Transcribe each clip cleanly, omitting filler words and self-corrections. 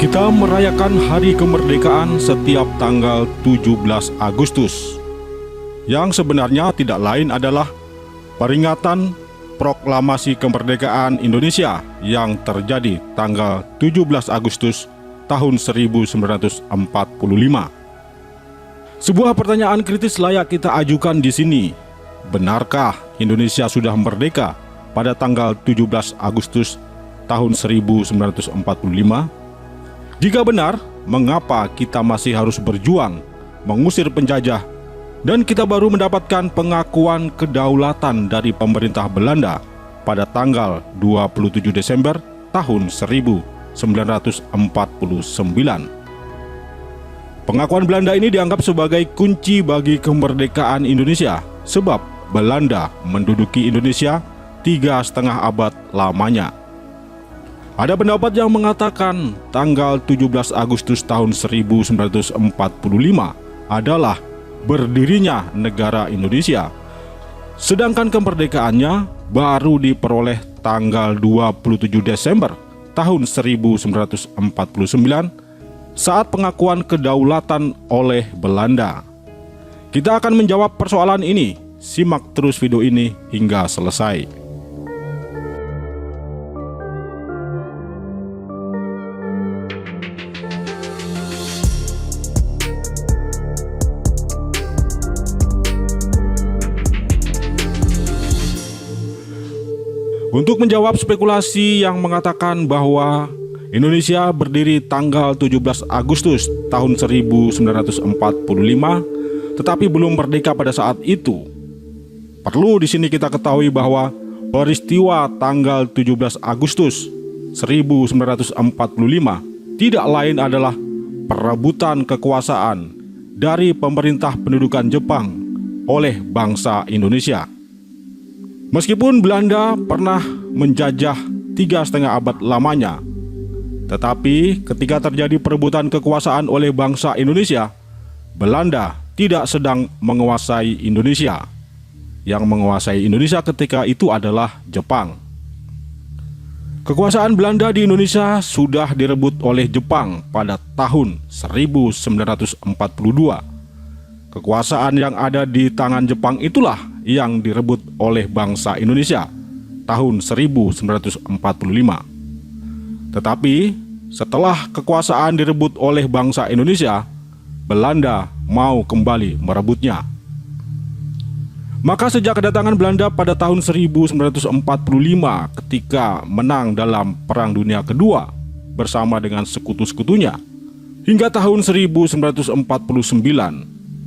Kita merayakan hari kemerdekaan setiap tanggal 17 Agustus, yang sebenarnya tidak lain adalah peringatan proklamasi kemerdekaan Indonesia yang terjadi tanggal 17 Agustus tahun 1945. Sebuah pertanyaan kritis layak kita ajukan di sini. Benarkah Indonesia sudah merdeka pada tanggal 17 Agustus tahun 1945? Jika benar, mengapa kita masih harus berjuang mengusir penjajah dan kita baru mendapatkan pengakuan kedaulatan dari pemerintah Belanda pada tanggal 27 Desember tahun 1949? Pengakuan Belanda ini dianggap sebagai kunci bagi kemerdekaan Indonesia, sebab Belanda menduduki Indonesia 3,5 abad lamanya. Ada pendapat yang mengatakan tanggal 17 Agustus tahun 1945 adalah berdirinya negara Indonesia, sedangkan kemerdekaannya baru diperoleh tanggal 27 Desember tahun 1949 saat pengakuan kedaulatan oleh Belanda. Kita akan menjawab persoalan ini. Simak terus video ini hingga selesai. Untuk menjawab spekulasi yang mengatakan bahwa Indonesia berdiri tanggal 17 Agustus tahun 1945 tetapi belum merdeka pada saat itu, perlu di sini kita ketahui bahwa peristiwa tanggal 17 Agustus 1945 tidak lain adalah perebutan kekuasaan dari pemerintah pendudukan Jepang oleh bangsa Indonesia. Meskipun Belanda pernah menjajah 3,5 abad lamanya, tetapi ketika terjadi perebutan kekuasaan oleh bangsa Indonesia, Belanda tidak sedang menguasai Indonesia. Yang menguasai Indonesia ketika itu adalah Jepang. Kekuasaan Belanda di Indonesia sudah direbut oleh Jepang pada tahun 1942. Kekuasaan yang ada di tangan Jepang itulah yang direbut oleh bangsa Indonesia tahun 1945. Tetapi setelah kekuasaan direbut oleh bangsa Indonesia, Belanda mau kembali merebutnya. Maka sejak kedatangan Belanda pada tahun 1945 ketika menang dalam Perang Dunia Kedua bersama dengan sekutu-sekutunya, hingga tahun 1949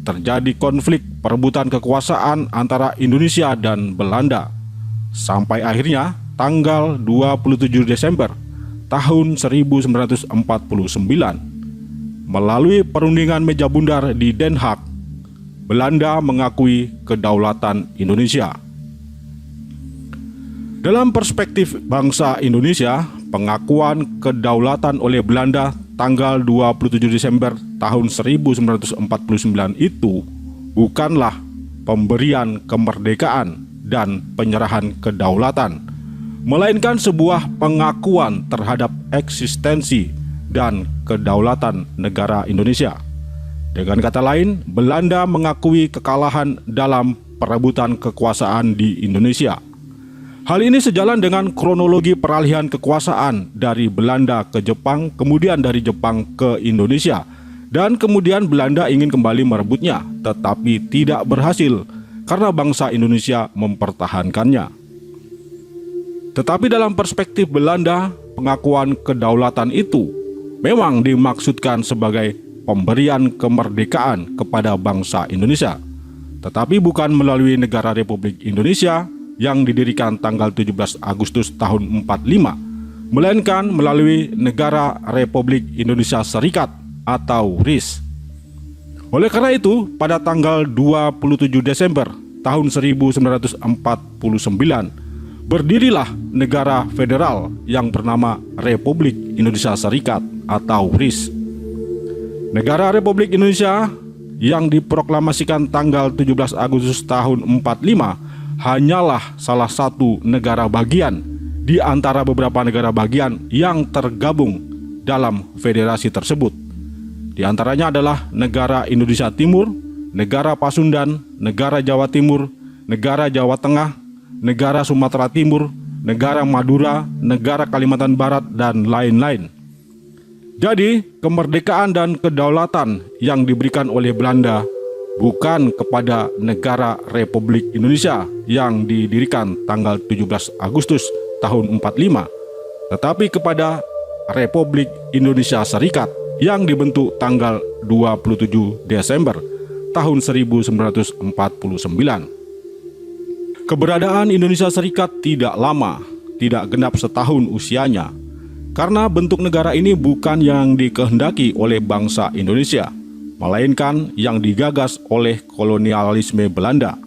terjadi konflik perebutan kekuasaan antara Indonesia dan Belanda, sampai akhirnya tanggal 27 Desember tahun 1949 melalui perundingan meja bundar di Den Haag, Belanda mengakui kedaulatan Indonesia. Dalam perspektif bangsa Indonesia, pengakuan kedaulatan oleh Belanda tanggal 27 Desember tahun 1949 itu bukanlah pemberian kemerdekaan dan penyerahan kedaulatan, melainkan sebuah pengakuan terhadap eksistensi dan kedaulatan negara Indonesia. Dengan kata lain, Belanda mengakui kekalahan dalam perebutan kekuasaan di Indonesia. Hal ini sejalan dengan kronologi peralihan kekuasaan dari Belanda ke Jepang, kemudian dari Jepang ke Indonesia, dan kemudian Belanda ingin kembali merebutnya, tetapi tidak berhasil karena bangsa Indonesia mempertahankannya. Tetapi dalam perspektif Belanda, pengakuan kedaulatan itu memang dimaksudkan sebagai pemberian kemerdekaan kepada bangsa Indonesia, tetapi bukan melalui negara Republik Indonesia yang didirikan tanggal 17 Agustus tahun 45, melainkan melalui Negara Republik Indonesia Serikat atau RIS. Oleh karena itu, pada tanggal 27 Desember tahun 1949, berdirilah negara federal yang bernama Republik Indonesia Serikat atau RIS. Negara Republik Indonesia yang diproklamasikan tanggal 17 Agustus tahun 45 hanyalah salah satu negara bagian di antara beberapa negara bagian yang tergabung dalam federasi tersebut. Di antaranya adalah negara Indonesia Timur, negara Pasundan, negara Jawa Timur, negara Jawa Tengah, negara Sumatera Timur, negara Madura, negara Kalimantan Barat, dan lain-lain. Jadi, kemerdekaan dan kedaulatan yang diberikan oleh Belanda bukan kepada negara Republik Indonesia yang didirikan tanggal 17 Agustus tahun 45, tetapi kepada Republik Indonesia Serikat yang dibentuk tanggal 27 Desember tahun 1949. Keberadaan Indonesia Serikat tidak lama, tidak genap setahun usianya, karena bentuk negara ini bukan yang dikehendaki oleh bangsa Indonesia, melainkan yang digagas oleh kolonialisme Belanda.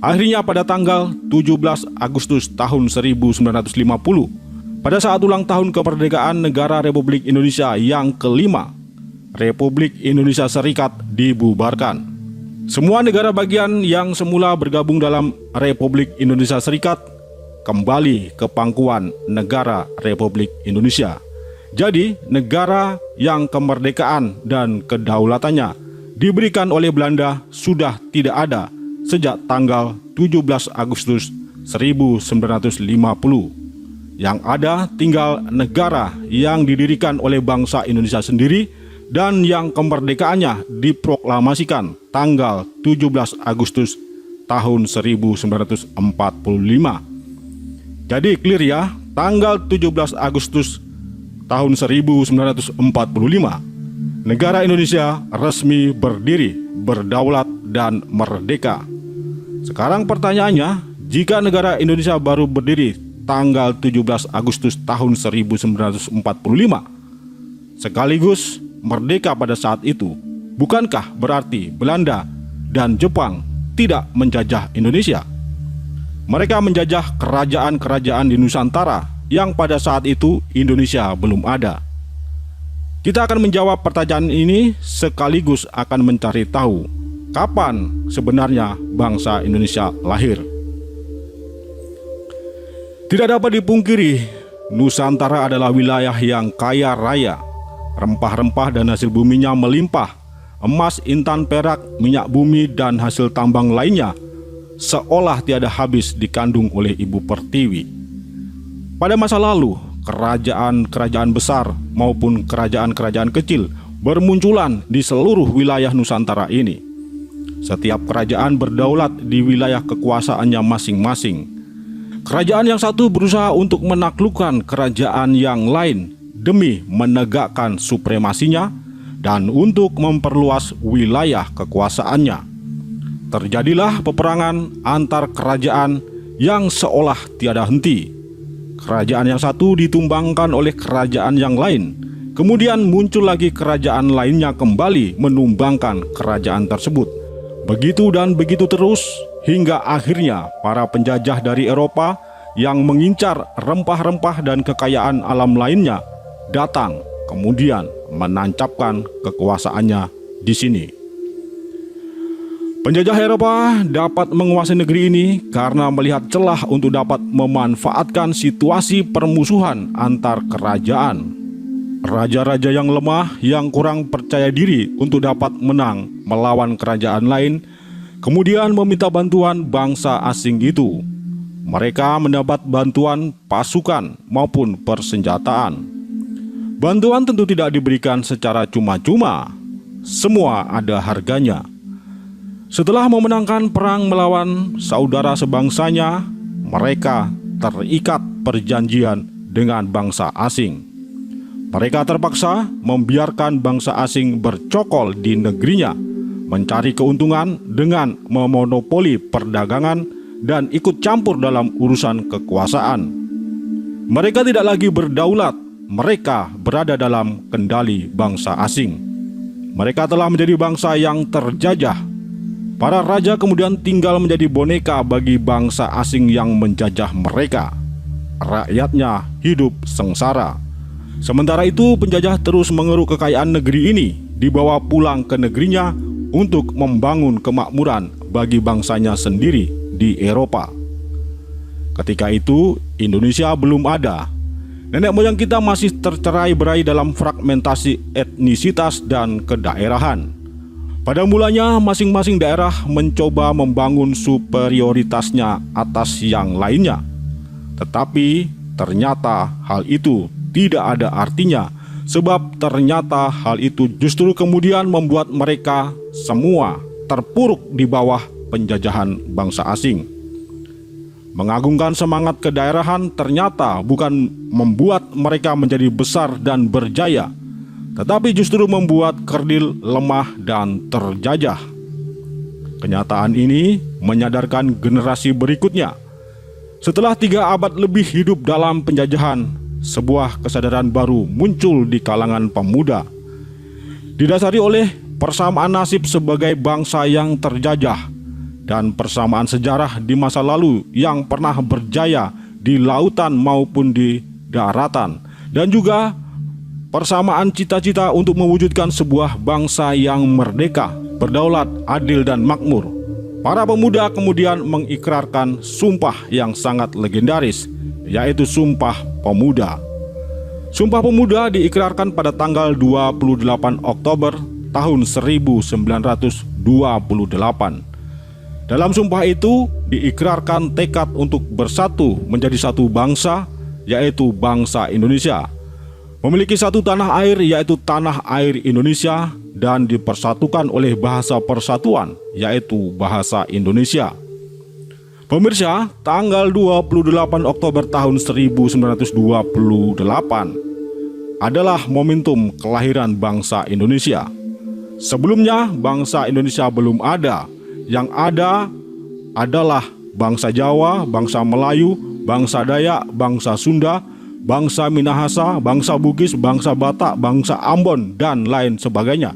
Akhirnya pada tanggal 17 Agustus tahun 1950, pada saat ulang tahun kemerdekaan negara Republik Indonesia yang kelima, Republik Indonesia Serikat dibubarkan. Semua negara bagian yang semula bergabung dalam Republik Indonesia Serikat kembali ke pangkuan negara Republik Indonesia. Jadi, negara yang kemerdekaan dan kedaulatannya diberikan oleh Belanda sudah tidak ada sejak tanggal 17 Agustus 1950. Yang ada tinggal negara yang didirikan oleh bangsa Indonesia sendiri dan yang kemerdekaannya diproklamasikan tanggal 17 Agustus tahun 1945. Jadi clear ya, tanggal 17 Agustus tahun 1945, negara Indonesia resmi berdiri, berdaulat, dan merdeka. Sekarang pertanyaannya, jika negara Indonesia baru berdiri tanggal 17 Agustus tahun 1945, sekaligus merdeka pada saat itu, bukankah berarti Belanda dan Jepang tidak menjajah Indonesia? Mereka menjajah kerajaan-kerajaan di Nusantara yang pada saat itu Indonesia belum ada. Kita akan menjawab pertanyaan ini sekaligus akan mencari tahu kapan sebenarnya bangsa Indonesia lahir. Tidak dapat dipungkiri, Nusantara adalah wilayah yang kaya raya. Rempah-rempah dan hasil buminya melimpah. Emas, intan, perak, minyak bumi, dan hasil tambang lainnya seolah tiada habis dikandung oleh Ibu Pertiwi. Pada masa lalu, kerajaan-kerajaan besar maupun kerajaan-kerajaan kecil bermunculan di seluruh wilayah Nusantara ini. Setiap kerajaan berdaulat di wilayah kekuasaannya masing-masing. Kerajaan yang satu berusaha untuk menaklukkan kerajaan yang lain demi menegakkan supremasinya dan untuk memperluas wilayah kekuasaannya. Terjadilah peperangan antar kerajaan yang seolah tiada henti. Kerajaan yang satu ditumbangkan oleh kerajaan yang lain. Kemudian muncul lagi kerajaan lainnya kembali menumbangkan kerajaan tersebut. Begitu dan begitu terus, hingga akhirnya para penjajah dari Eropa yang mengincar rempah-rempah dan kekayaan alam lainnya datang, kemudian menancapkan kekuasaannya di sini. Penjajah Eropa dapat menguasai negeri ini karena melihat celah untuk dapat memanfaatkan situasi permusuhan antar kerajaan. Raja-raja yang lemah, yang kurang percaya diri untuk dapat menang melawan kerajaan lain, kemudian meminta bantuan bangsa asing itu. Mereka mendapat bantuan pasukan maupun persenjataan. Bantuan tentu tidak diberikan secara cuma-cuma. Semua ada harganya. Setelah memenangkan perang melawan saudara sebangsanya, mereka terikat perjanjian dengan bangsa asing. Mereka terpaksa membiarkan bangsa asing bercokol di negerinya, mencari keuntungan dengan memonopoli perdagangan dan ikut campur dalam urusan kekuasaan. Mereka tidak lagi berdaulat, mereka berada dalam kendali bangsa asing. Mereka telah menjadi bangsa yang terjajah. Para raja kemudian tinggal menjadi boneka bagi bangsa asing yang menjajah mereka. Rakyatnya hidup sengsara. Sementara itu penjajah terus mengeruk kekayaan negeri ini, dibawa pulang ke negerinya untuk membangun kemakmuran bagi bangsanya sendiri di Eropa. Ketika itu Indonesia belum ada. Nenek moyang kita masih tercerai-berai dalam fragmentasi etnisitas dan kedaerahan. Pada mulanya masing-masing daerah mencoba membangun superioritasnya atas yang lainnya. Tetapi ternyata hal itu tidak ada artinya, sebab ternyata hal itu justru kemudian membuat mereka semua terpuruk di bawah penjajahan bangsa asing. Mengagungkan semangat kedaerahan ternyata bukan membuat mereka menjadi besar dan berjaya, tetapi justru membuat kerdil, lemah, dan terjajah. Kenyataan ini menyadarkan generasi berikutnya. Setelah 3 abad lebih hidup dalam penjajahan, sebuah kesadaran baru muncul di kalangan pemuda, didasari oleh persamaan nasib sebagai bangsa yang terjajah dan persamaan sejarah di masa lalu yang pernah berjaya di lautan maupun di daratan, dan juga persamaan cita-cita untuk mewujudkan sebuah bangsa yang merdeka, berdaulat, adil, dan makmur. Para pemuda kemudian mengikrarkan sumpah yang sangat legendaris, yaitu Sumpah Pemuda. Sumpah Pemuda diikrarkan pada tanggal 28 Oktober tahun 1928. Dalam sumpah itu diikrarkan tekad untuk bersatu menjadi satu bangsa, yaitu bangsa Indonesia, memiliki satu tanah air, yaitu tanah air Indonesia, dan dipersatukan oleh bahasa persatuan, yaitu bahasa Indonesia. Pemirsa, tanggal 28 Oktober tahun 1928 adalah momentum kelahiran bangsa Indonesia. Sebelumnya bangsa Indonesia belum ada. Yang ada adalah bangsa Jawa, bangsa Melayu, bangsa Dayak, bangsa Sunda, bangsa Minahasa, bangsa Bugis, bangsa Batak, bangsa Ambon, dan lain sebagainya.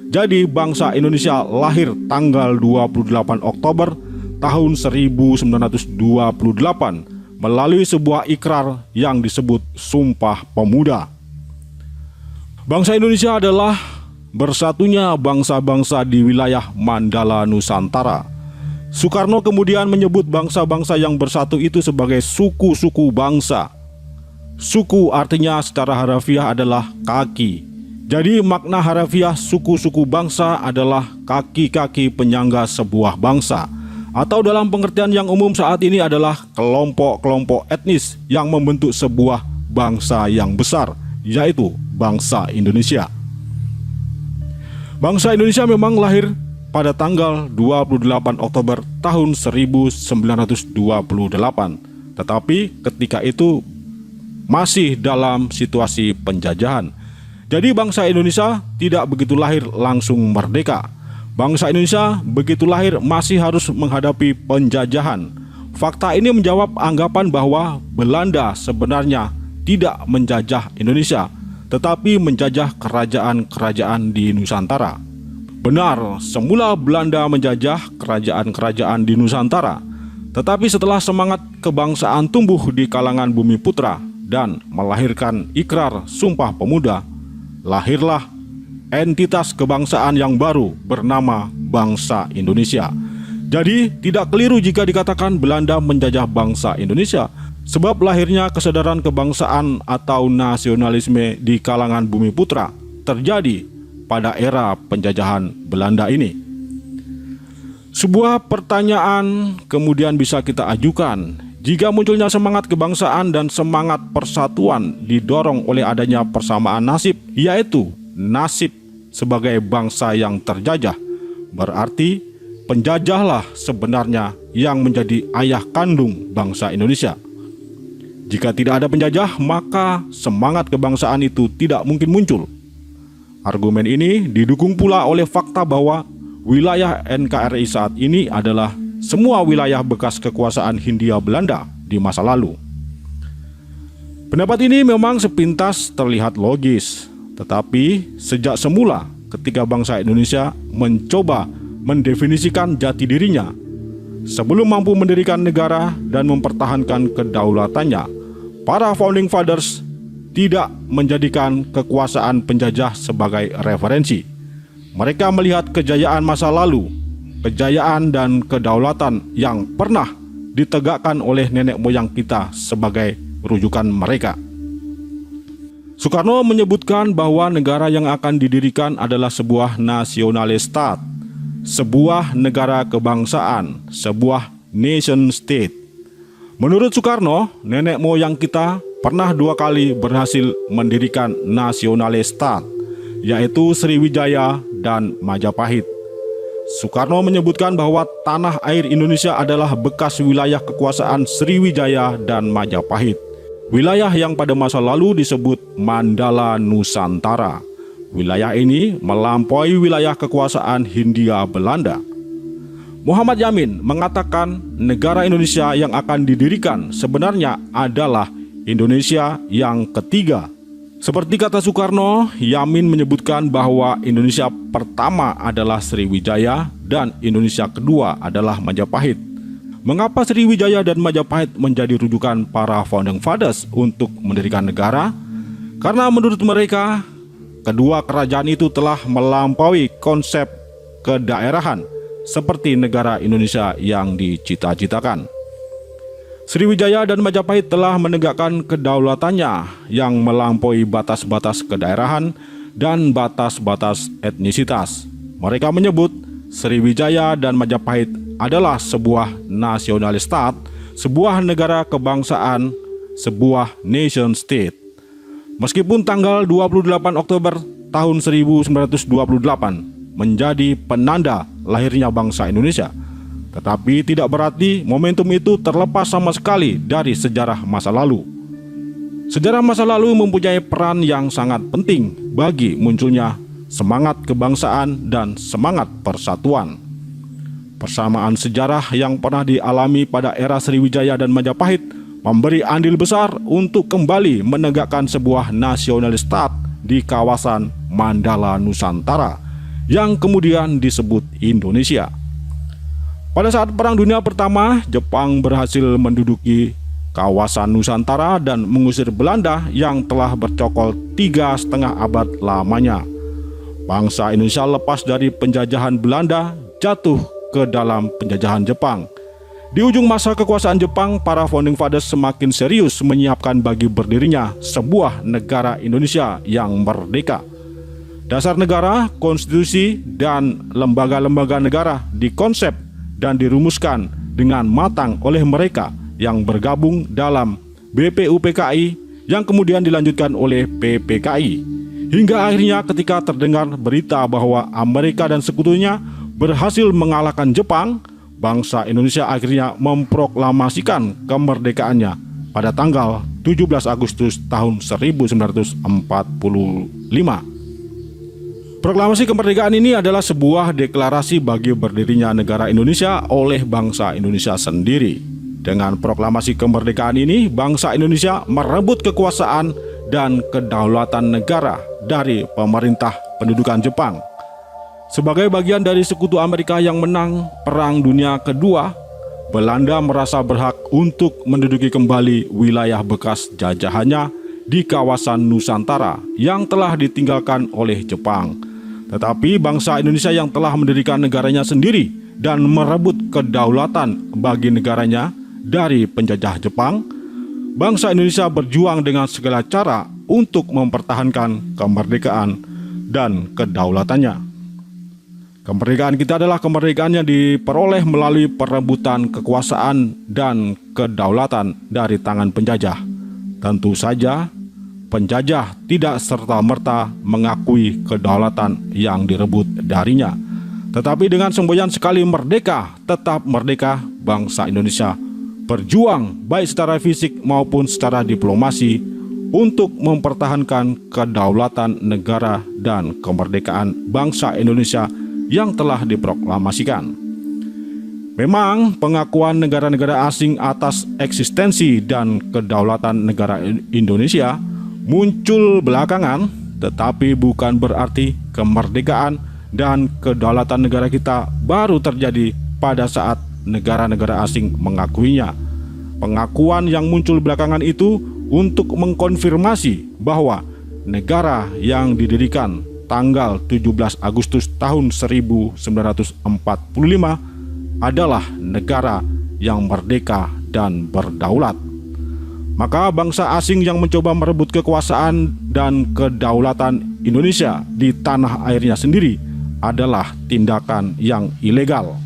Jadi bangsa Indonesia lahir tanggal 28 Oktober tahun 1928 melalui sebuah ikrar yang disebut Sumpah Pemuda. Bangsa Indonesia adalah bersatunya bangsa-bangsa di wilayah Mandala Nusantara. Soekarno kemudian menyebut bangsa-bangsa yang bersatu itu sebagai suku-suku bangsa. Suku artinya secara harafiah adalah kaki. Jadi makna harafiah suku-suku bangsa adalah kaki-kaki penyangga sebuah bangsa, atau dalam pengertian yang umum saat ini adalah kelompok-kelompok etnis yang membentuk sebuah bangsa yang besar, yaitu bangsa Indonesia. Bangsa Indonesia memang lahir pada tanggal 28 Oktober tahun 1928, tetapi ketika itu masih dalam situasi penjajahan. Jadi bangsa Indonesia tidak begitu lahir langsung merdeka. Bangsa Indonesia begitu lahir masih harus menghadapi penjajahan. Fakta ini menjawab anggapan bahwa Belanda sebenarnya tidak menjajah Indonesia, tetapi menjajah kerajaan-kerajaan di Nusantara. Benar, semula Belanda menjajah kerajaan-kerajaan di Nusantara, tetapi setelah semangat kebangsaan tumbuh di kalangan bumi putra dan melahirkan ikrar Sumpah Pemuda, lahirlah entitas kebangsaan yang baru bernama bangsa Indonesia. Jadi tidak keliru jika dikatakan Belanda menjajah bangsa Indonesia, sebab lahirnya kesadaran kebangsaan atau nasionalisme di kalangan bumi putra terjadi pada era penjajahan Belanda ini. Sebuah pertanyaan kemudian bisa kita ajukan, jika munculnya semangat kebangsaan dan semangat persatuan didorong oleh adanya persamaan nasib, yaitu nasib sebagai bangsa yang terjajah, berarti penjajahlah sebenarnya yang menjadi ayah kandung bangsa Indonesia. Jika tidak ada penjajah, maka semangat kebangsaan itu tidak mungkin muncul. Argumen ini didukung pula oleh fakta bahwa wilayah NKRI saat ini adalah semua wilayah bekas kekuasaan Hindia Belanda di masa lalu. Pendapat ini memang sepintas terlihat logis, tetapi sejak semula ketika bangsa Indonesia mencoba mendefinisikan jati dirinya, sebelum mampu mendirikan negara dan mempertahankan kedaulatannya, para founding fathers tidak menjadikan kekuasaan penjajah sebagai referensi. Mereka melihat kejayaan masa lalu, kejayaan dan kedaulatan yang pernah ditegakkan oleh nenek moyang kita sebagai rujukan mereka. Soekarno menyebutkan bahwa negara yang akan didirikan adalah sebuah nasionalis state, sebuah negara kebangsaan, sebuah nation state. Menurut Soekarno, nenek moyang kita pernah 2 kali berhasil mendirikan nasionalis state, yaitu Sriwijaya dan Majapahit. Soekarno menyebutkan bahwa tanah air Indonesia adalah bekas wilayah kekuasaan Sriwijaya dan Majapahit, wilayah yang pada masa lalu disebut Mandala Nusantara. Wilayah ini melampaui wilayah kekuasaan Hindia Belanda. Muhammad Yamin mengatakan negara Indonesia yang akan didirikan sebenarnya adalah Indonesia yang ketiga. Seperti kata Soekarno, Yamin menyebutkan bahwa Indonesia pertama adalah Sriwijaya dan Indonesia kedua adalah Majapahit. Mengapa Sriwijaya dan Majapahit menjadi rujukan para founding fathers untuk mendirikan negara? Karena menurut mereka, kedua kerajaan itu telah melampaui konsep kedaerahan seperti negara Indonesia yang dicita-citakan. Sriwijaya dan Majapahit telah menegakkan kedaulatannya yang melampaui batas-batas kedaerahan dan batas-batas etnisitas. Mereka menyebut Sriwijaya dan Majapahit adalah sebuah nasionalis state, sebuah negara kebangsaan, sebuah nation state. Meskipun tanggal 28 Oktober tahun 1928 menjadi penanda lahirnya bangsa Indonesia, tetapi tidak berarti momentum itu terlepas sama sekali dari sejarah masa lalu. Sejarah masa lalu mempunyai peran yang sangat penting bagi munculnya semangat kebangsaan dan semangat persatuan. Persamaan sejarah yang pernah dialami pada era Sriwijaya dan Majapahit memberi andil besar untuk kembali menegakkan sebuah nasionalis state di kawasan Mandala Nusantara yang kemudian disebut Indonesia. Pada saat Perang Dunia Pertama, Jepang berhasil menduduki kawasan Nusantara dan mengusir Belanda yang telah bercokol 3,5 abad lamanya. Bangsa Indonesia lepas dari penjajahan Belanda jatuh ke dalam penjajahan Jepang. Di ujung masa kekuasaan Jepang, para founding fathers semakin serius menyiapkan bagi berdirinya sebuah negara Indonesia yang merdeka. Dasar negara, konstitusi, dan lembaga-lembaga negara dikonsep dan dirumuskan dengan matang oleh mereka yang bergabung dalam BPUPKI yang kemudian dilanjutkan oleh PPKI. Hingga akhirnya ketika terdengar berita bahwa Amerika dan sekutunya berhasil mengalahkan Jepang, bangsa Indonesia akhirnya memproklamasikan kemerdekaannya pada tanggal 17 Agustus tahun 1945. Proklamasi kemerdekaan ini adalah sebuah deklarasi bagi berdirinya negara Indonesia oleh bangsa Indonesia sendiri. Dengan proklamasi kemerdekaan ini, bangsa Indonesia merebut kekuasaan dan kedaulatan negara dari pemerintah pendudukan Jepang. Sebagai bagian dari sekutu Amerika yang menang Perang Dunia Kedua, Belanda merasa berhak untuk menduduki kembali wilayah bekas jajahannya di kawasan Nusantara yang telah ditinggalkan oleh Jepang. Tetapi bangsa Indonesia yang telah mendirikan negaranya sendiri dan merebut kedaulatan bagi negaranya dari penjajah Jepang, bangsa Indonesia berjuang dengan segala cara untuk mempertahankan kemerdekaan dan kedaulatannya. Kemerdekaan kita adalah kemerdekaan yang diperoleh melalui perebutan kekuasaan dan kedaulatan dari tangan penjajah. Tentu saja, penjajah tidak serta-merta mengakui kedaulatan yang direbut darinya. Tetapi dengan semboyan sekali merdeka, tetap merdeka, bangsa Indonesia berjuang baik secara fisik maupun secara diplomasi untuk mempertahankan kedaulatan negara dan kemerdekaan bangsa Indonesia yang telah diproklamasikan. Memang pengakuan negara-negara asing atas eksistensi dan kedaulatan negara Indonesia muncul belakangan, tetapi bukan berarti kemerdekaan dan kedaulatan negara kita baru terjadi pada saat negara-negara asing mengakuinya. Pengakuan yang muncul belakangan itu untuk mengkonfirmasi bahwa negara yang didirikan tanggal 17 Agustus tahun 1945 adalah negara yang merdeka dan berdaulat. maka bangsa asing yang mencoba merebut kekuasaan dan kedaulatan Indonesia di tanah airnya sendiri adalah tindakan yang ilegal.